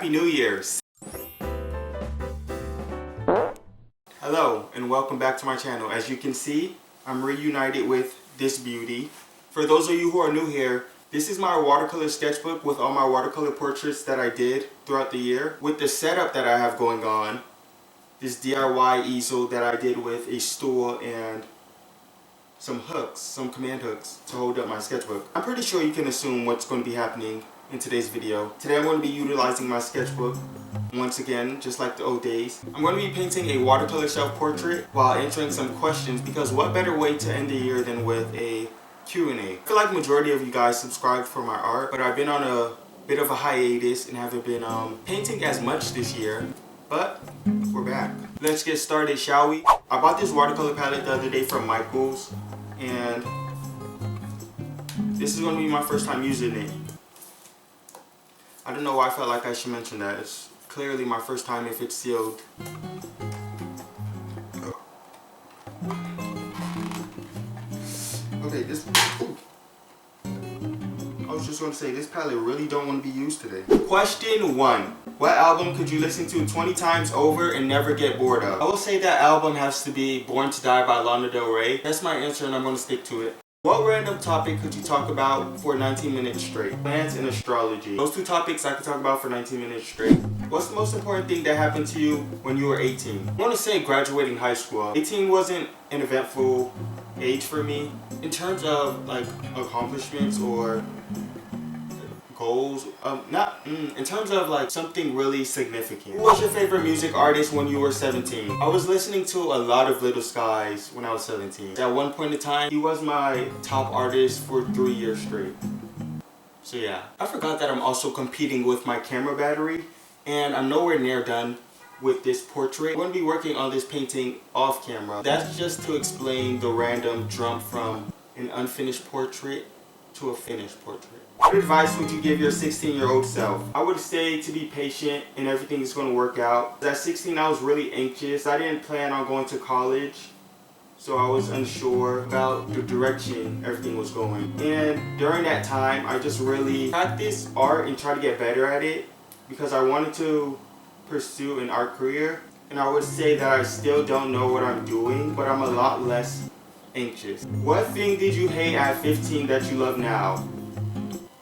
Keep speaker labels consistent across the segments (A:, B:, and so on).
A: Happy New Year's! Hello and welcome back to my channel. As you can see, I'm reunited with this beauty. For those of you who are new here, this is my watercolor sketchbook with all my watercolor portraits that I did throughout the year. With the setup that I have going on, this DIY easel that I did with a stool and some hooks, some command hooks to hold up my sketchbook. I'm pretty sure you can assume what's going to be happening in today's video. Today I'm going to be utilizing my sketchbook once again, just like the old days. I'm going to be painting a watercolor self-portrait while answering some questions, because what better way to end the year than with a Q&A. I feel like the majority of you guys subscribed for my art, but I've been on a bit of a hiatus and haven't been painting as much this year, but we're back. Let's get started, shall we? I bought this watercolor palette the other day from Michaels, and this is going to be my first time using it. I don't know why I felt like I should mention that. It's clearly my first time if it's sealed. Okay, this... Ooh. I was just going to say, this palette really don't want to be used today. Question 1. What album could you listen to 20 times over and never get bored of? I will say that album has to be Born to Die by Lana Del Rey. That's my answer and I'm going to stick to it. What random topic could you talk about for 19 minutes straight? Plants and astrology. Those two topics I could talk about for 19 minutes straight. What's the most important thing that happened to you when you were 18? I want to say graduating high school. 18 wasn't an eventful age for me. In terms of like accomplishments or goals, in terms of like something really significant. Who was your favorite music artist when you were 17? I was listening to a lot of Little Skies when I was 17. At one point in time, he was my top artist for 3 years straight. So yeah. I forgot that I'm also competing with my camera battery, and I'm nowhere near done with this portrait. I'm going to be working on this painting off camera. That's just to explain the random jump from an unfinished portrait to a finished portrait. What advice would you give your 16-year-old self? I would say to be patient and everything is going to work out. At 16 I was really anxious. I didn't plan on going to college, so I was unsure about the direction everything was going. And during that time I just really practiced art and tried to get better at it because I wanted to pursue an art career. And I would say that I still don't know what I'm doing, but I'm a lot less anxious. What thing did you hate at 15 that you love now?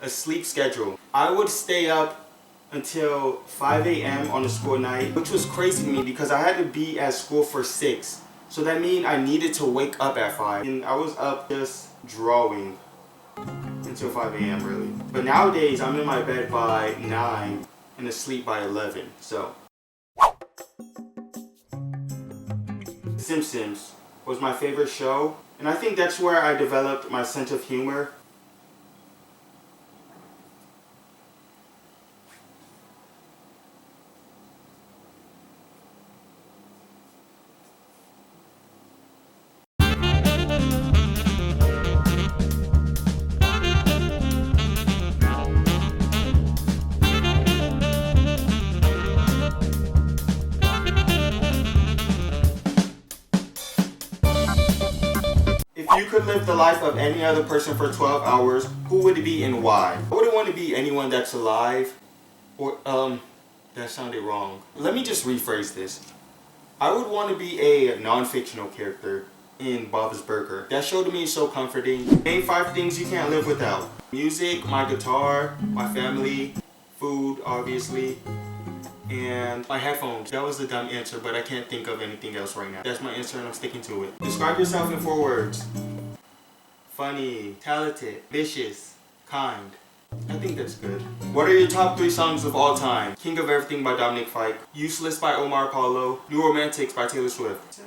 A: A sleep schedule. I would stay up until 5 a.m. on a school night, which was crazy to me because I had to be at school for 6. So that means I needed to wake up at 5. And I was up just drawing until 5 a.m. really. But nowadays I'm in my bed by 9 and asleep by 11. So Simpsons was my favorite show, and I think that's where I developed my sense of humor. If you could live the life of any other person for 12 hours, who would it be and why? I wouldn't want to be anyone that's alive, or that sounded wrong. Let me just rephrase this. I would want to be a non-fictional character in Bob's Burger. That show to me is so comforting. Name 5 things you can't live without. Music, my guitar, my family, food, obviously, and my headphones. That was a dumb answer, but I can't think of anything else right now. That's my answer and I'm sticking to it. Describe yourself in 4 words. Funny, talented, vicious, kind. I think that's good. What are your top 3 songs of all time? King of Everything by Dominic Fike, Useless by Omar Apollo, New Romantics by Taylor Swift.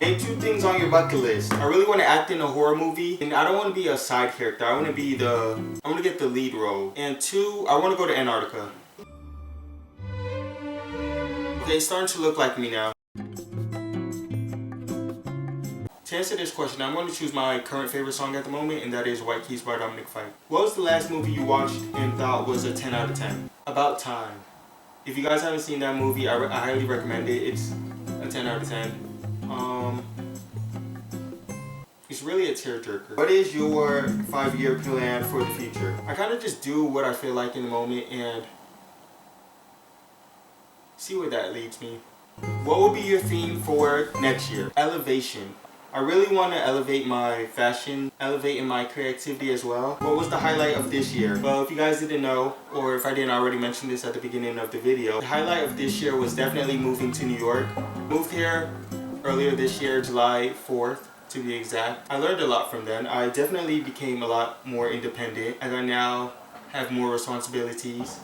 A: Name 2 things on your bucket list. I really want to act in a horror movie, and I don't want to be a side character. I want to get the lead role. And 2, I want to go to Antarctica. Okay, it's starting to look like me now. To answer this question, I'm going to choose my current favorite song at the moment, and that is White Keys by Dominic Fike. What was the last movie you watched and thought was a 10 out of 10? About Time. If you guys haven't seen that movie, I highly recommend it. It's a 10 out of 10. It's It's really a tearjerker. What is your 5-year plan for the future? I kind of just do what I feel like in the moment and see where that leads me. What will be your theme for next year? Elevation. I really want to elevate my fashion, elevate in my creativity as well. What was the highlight of this year? Well, if you guys didn't know, or if I didn't already mention this at the beginning of the video, the highlight of this year was definitely moving to New York. Moved here earlier this year, July 4th to be exact. I learned a lot from then. I definitely became a lot more independent as I now have more responsibilities.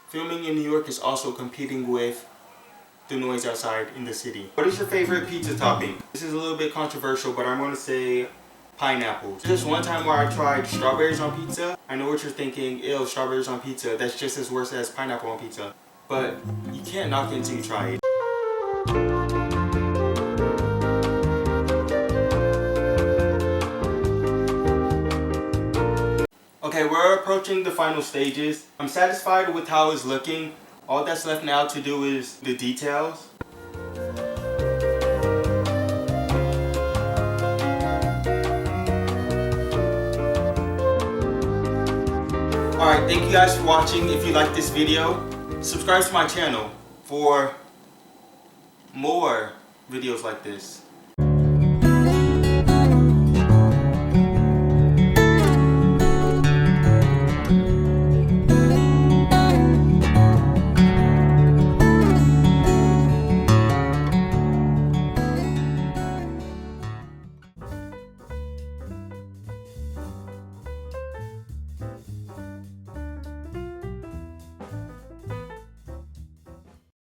A: Filming in New York is also competing with the noise outside in the city. What is your favorite pizza topping? This is a little bit controversial, but I'm going to say pineapple. Just one time where I tried strawberries on pizza. I know what you're thinking, ew, strawberries on pizza. That's just as worse as pineapple on pizza. But you can't knock it until you try it. Okay, we're approaching the final stages. I'm satisfied with how it's looking. All that's left now to do is the details. Alright, thank you guys for watching. If you like this video, subscribe to my channel for more videos like this.